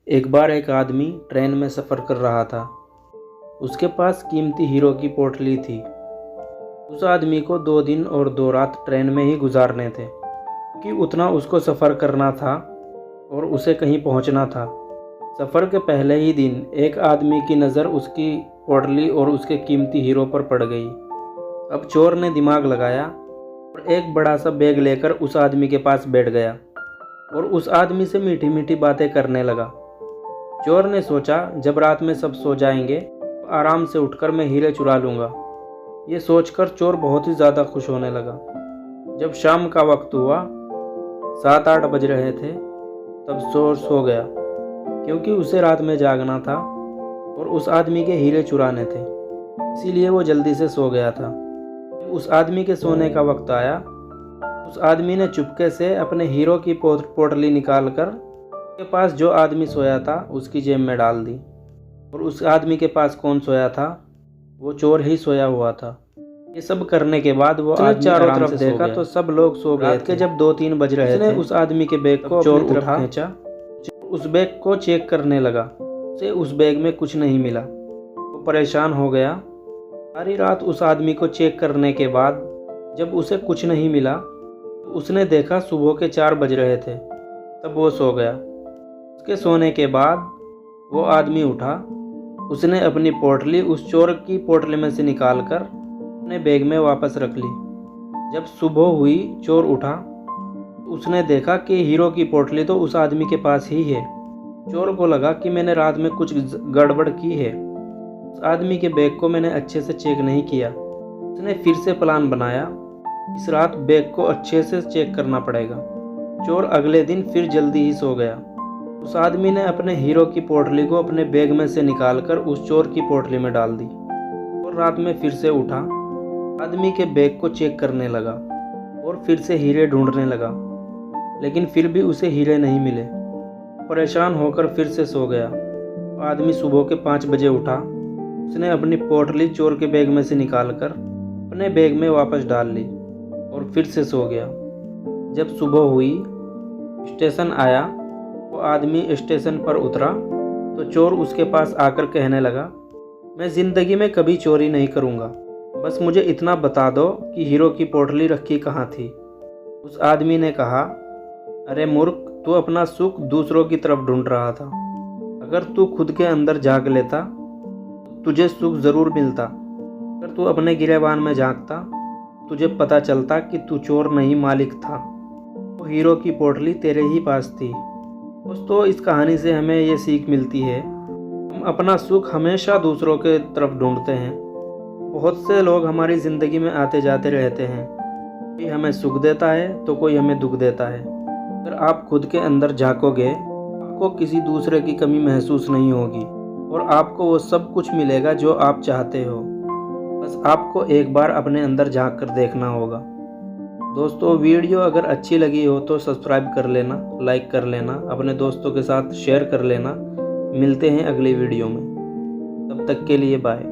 एक बार एक आदमी ट्रेन में सफ़र कर रहा था। उसके पास कीमती हीरो की पोटली थी। उस आदमी को 2 दिन और 2 रात ट्रेन में ही गुजारने थे, क्योंकि उतना उसको सफ़र करना था और उसे कहीं पहुंचना था। सफ़र के पहले ही दिन एक आदमी की नज़र उसकी पोटली और उसके कीमती हीरो पर पड़ गई। अब चोर ने दिमाग लगाया और एक बड़ा सा बैग लेकर उस आदमी के पास बैठ गया और उस आदमी से मीठी मीठी बातें करने लगा। चोर ने सोचा, जब रात में सब सो जाएंगे तो आराम से उठकर मैं हीरे चुरा लूँगा। ये सोचकर चोर बहुत ही ज़्यादा खुश होने लगा। जब शाम का वक्त हुआ, 7-8 बज रहे थे, तब चोर सो गया, क्योंकि उसे रात में जागना था और उस आदमी के हीरे चुराने थे। इसीलिए वो जल्दी से सो गया था। जब उस आदमी के सोने का वक्त आया, उस आदमी ने चुपके से अपने हीरो की पोटली निकालकर उसके पास जो आदमी सोया था उसकी जेब में डाल दी। और उस आदमी के पास कौन सोया था? वो चोर ही सोया हुआ था। ये सब करने के बाद वो आदमी चारों तरफ देखा तो सब लोग सो गए थे। जब 2-3 बज रहे थे, उस आदमी के बैग को चोर उठा खींचा, उस बैग को चेक करने लगा। उसे उस बैग में कुछ नहीं मिला। वो परेशान हो गया। सारी रात उस आदमी को चेक करने के बाद जब उसे कुछ नहीं मिला तो उसने देखा सुबह के 4 बज रहे थे, तब वो सो गया। उसके सोने के बाद वो आदमी उठा। उसने अपनी पोटली उस चोर की पोटली में से निकालकर अपने बैग में वापस रख ली। जब सुबह हुई, चोर उठा, उसने देखा कि हीरो की पोटली तो उस आदमी के पास ही है। चोर को लगा कि मैंने रात में कुछ गड़बड़ की है। उस आदमी के बैग को मैंने अच्छे से चेक नहीं किया। उसने फिर से प्लान बनाया, इस रात बैग को अच्छे से चेक करना पड़ेगा। चोर अगले दिन फिर जल्दी ही सो गया। उस आदमी ने अपने हीरो की पोटली को अपने बैग में से निकालकर उस चोर की पोटली में डाल दी और रात में फिर से उठा, आदमी के बैग को चेक करने लगा और फिर से हीरे ढूंढने लगा, लेकिन फिर भी उसे हीरे नहीं मिले। परेशान होकर फिर से सो गया। आदमी सुबह के 5 बजे उठा। उसने अपनी पोटली चोर के बैग में से निकालकर अपने बैग में वापस डाल ली और फिर से सो गया। जब सुबह हुई, स्टेशन आया, वो आदमी स्टेशन पर उतरा तो चोर उसके पास आकर कहने लगा, मैं ज़िंदगी में कभी चोरी नहीं करूँगा, बस मुझे इतना बता दो कि हीरो की पोटली रखी कहाँ थी। उस आदमी ने कहा, अरे मूर्ख, तू अपना सुख दूसरों की तरफ ढूंढ रहा था। अगर तू खुद के अंदर झांक लेता तो तुझे सुख ज़रूर मिलता। अगर तू अपने गिरेबान में झांकता, तुझे पता चलता कि तू चोर नहीं मालिक था। वो हीरो की पोटली तेरे ही पास थी। दोस्तों, इस कहानी से हमें ये सीख मिलती है, हम अपना सुख हमेशा दूसरों के तरफ ढूंढते हैं। बहुत से लोग हमारी ज़िंदगी में आते जाते रहते हैं, कोई हमें सुख देता है तो कोई हमें दुख देता है। अगर आप खुद के अंदर झांकोगे, आपको किसी दूसरे की कमी महसूस नहीं होगी और आपको वो सब कुछ मिलेगा जो आप चाहते हो। बस आपको एक बार अपने अंदर झांक कर देखना होगा। दोस्तों, वीडियो अगर अच्छी लगी हो तो सब्सक्राइब कर लेना, लाइक कर लेना, अपने दोस्तों के साथ शेयर कर लेना। मिलते हैं अगली वीडियो में, तब तक के लिए बाय।